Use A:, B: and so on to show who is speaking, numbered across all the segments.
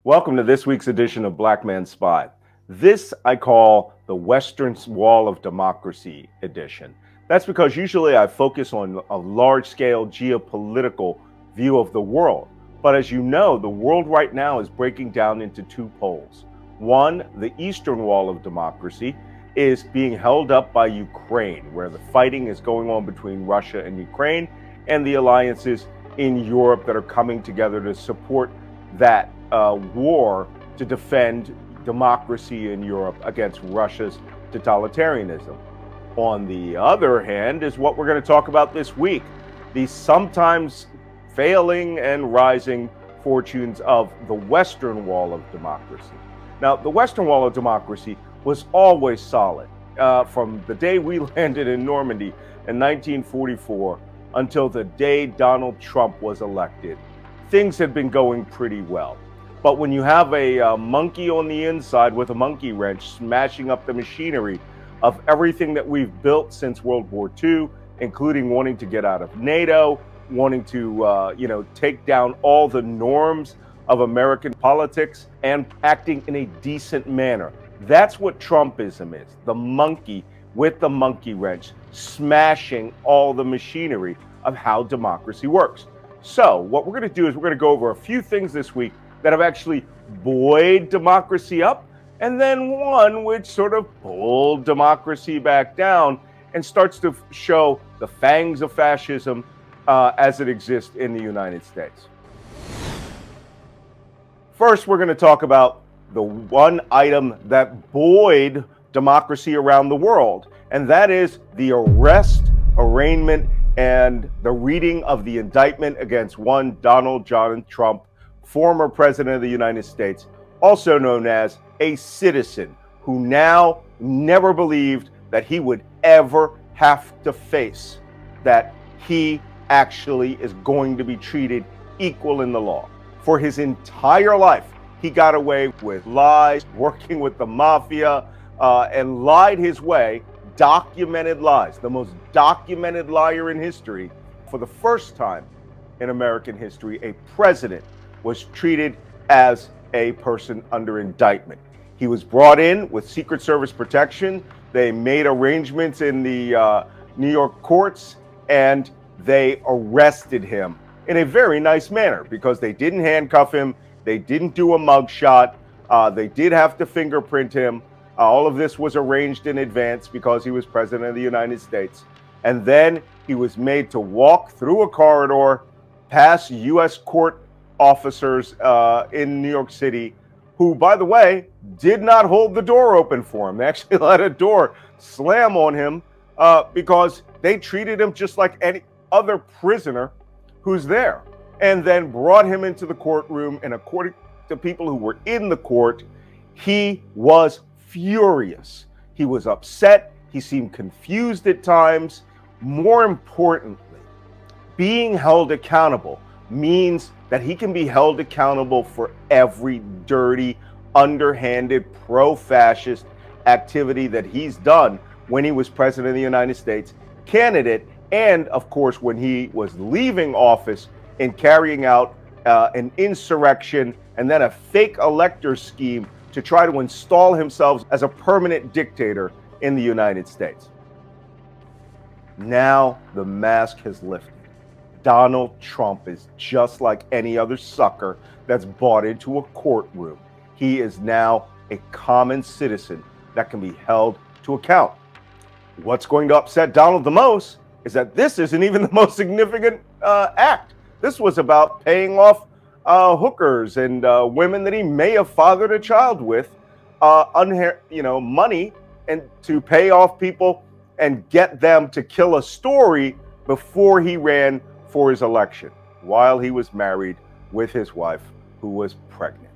A: Welcome to this week's edition of Black Man Spy. This I call the Western Wall of Democracy edition. That's because usually I focus on a large-scale geopolitical view of the world. But as you know, the world right now is breaking down into two poles. One, the Eastern Wall of Democracy, is being held up by Ukraine, where the fighting is going on between Russia and Ukraine, and the alliances in Europe that are coming together to support that war to defend democracy in Europe against Russia's totalitarianism. On the other hand is what we're going to talk about this week, the sometimes failing and rising fortunes of the Western Wall of Democracy. Now, the Western Wall of Democracy was always solid from the day we landed in Normandy in 1944 until the day Donald Trump was elected. Things had been going pretty well. But when you have a monkey on the inside with a monkey wrench smashing up the machinery of everything that we've built since World War II, including wanting to get out of NATO, wanting to take down all the norms of American politics and acting in a decent manner. That's what Trumpism is, the monkey with the monkey wrench smashing all the machinery of how democracy works. So what we're going to do is we're going to go over a few things this week that have actually buoyed democracy up, and then one which sort of pulled democracy back down and starts to show the fangs of fascism as it exists in the United States. First, we're going to talk about the one item that buoyed democracy around the world, and that is the arrest, arraignment, and the reading of the indictment against one Donald John Trump, former president of the United States, also known as a citizen who now never believed that he would ever have to face that he actually is going to be treated equal in the law. For his entire life, he got away with lies, working with the mafia, and lied his way, documented lies, the most documented liar in history. For the first time in American history, a president was treated as a person under indictment. He was brought in with Secret Service protection. They made arrangements in the New York courts, and they arrested him in a very nice manner because they didn't handcuff him. They didn't do a mugshot. They did have to fingerprint him. All of this was arranged in advance because he was president of the United States. And then he was made to walk through a corridor past U.S. court officers in New York City, who, by the way, did not hold the door open for him. They actually let a door slam on him because they treated him just like any other prisoner who's there, and then brought him into the courtroom. And according to people who were in the court, he was furious. He was upset. He seemed confused at times. More importantly, being held accountable means that he can be held accountable for every dirty, underhanded, pro-fascist activity that he's done when he was president of the United States, candidate, and of course when he was leaving office and carrying out an insurrection and then a fake elector scheme to try to install himself as a permanent dictator in the United States. Now the mask has lifted. Donald Trump is just like any other sucker that's bought into a courtroom. He is now a common citizen that can be held to account. What's going to upset Donald the most is that this isn't even the most significant act. This was about paying off hookers and women that he may have fathered a child with, money, and to pay off people and get them to kill a story before he ran for his election, while he was married with his wife, who was pregnant.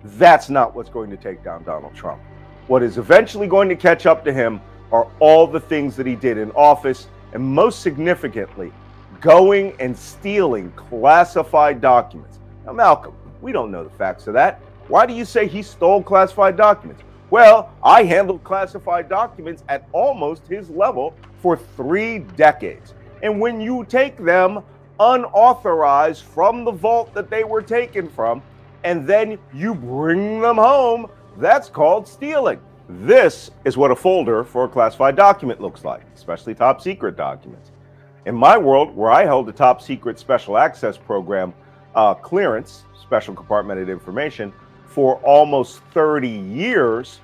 A: That's not what's going to take down Donald Trump. What is eventually going to catch up to him are all the things that he did in office, and most significantly, going and stealing classified documents. Now, Malcolm, we don't know the facts of that. Why do you say he stole classified documents? Well, I handled classified documents at almost his level for 3 decades. And when you take them unauthorized from the vault that they were taken from, and then you bring them home, that's called stealing. This is what a folder for a classified document looks like, especially top secret documents. In my world, where I held a top secret special access program clearance, special compartmented information, for almost 30 years,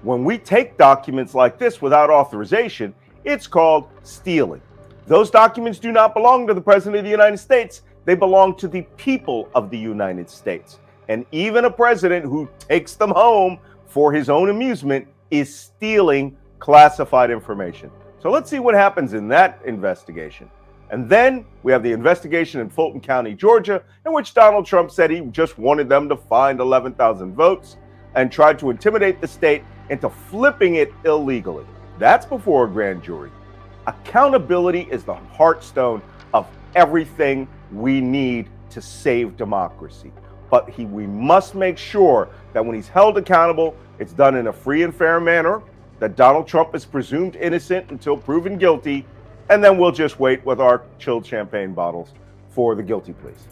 A: when we take documents like this without authorization, it's called stealing. Those documents do not belong to the President of the United States. They belong to the people of the United States. And even a president who takes them home for his own amusement is stealing classified information. So let's see what happens in that investigation. And then we have the investigation in Fulton County, Georgia, in which Donald Trump said he just wanted them to find 11,000 votes and tried to intimidate the state into flipping it illegally. That's before a grand jury. Accountability is the heartstone of everything we need to save democracy. But we must make sure that when he's held accountable, it's done in a free and fair manner, that Donald Trump is presumed innocent until proven guilty, and then we'll just wait with our chilled champagne bottles for the guilty pleas.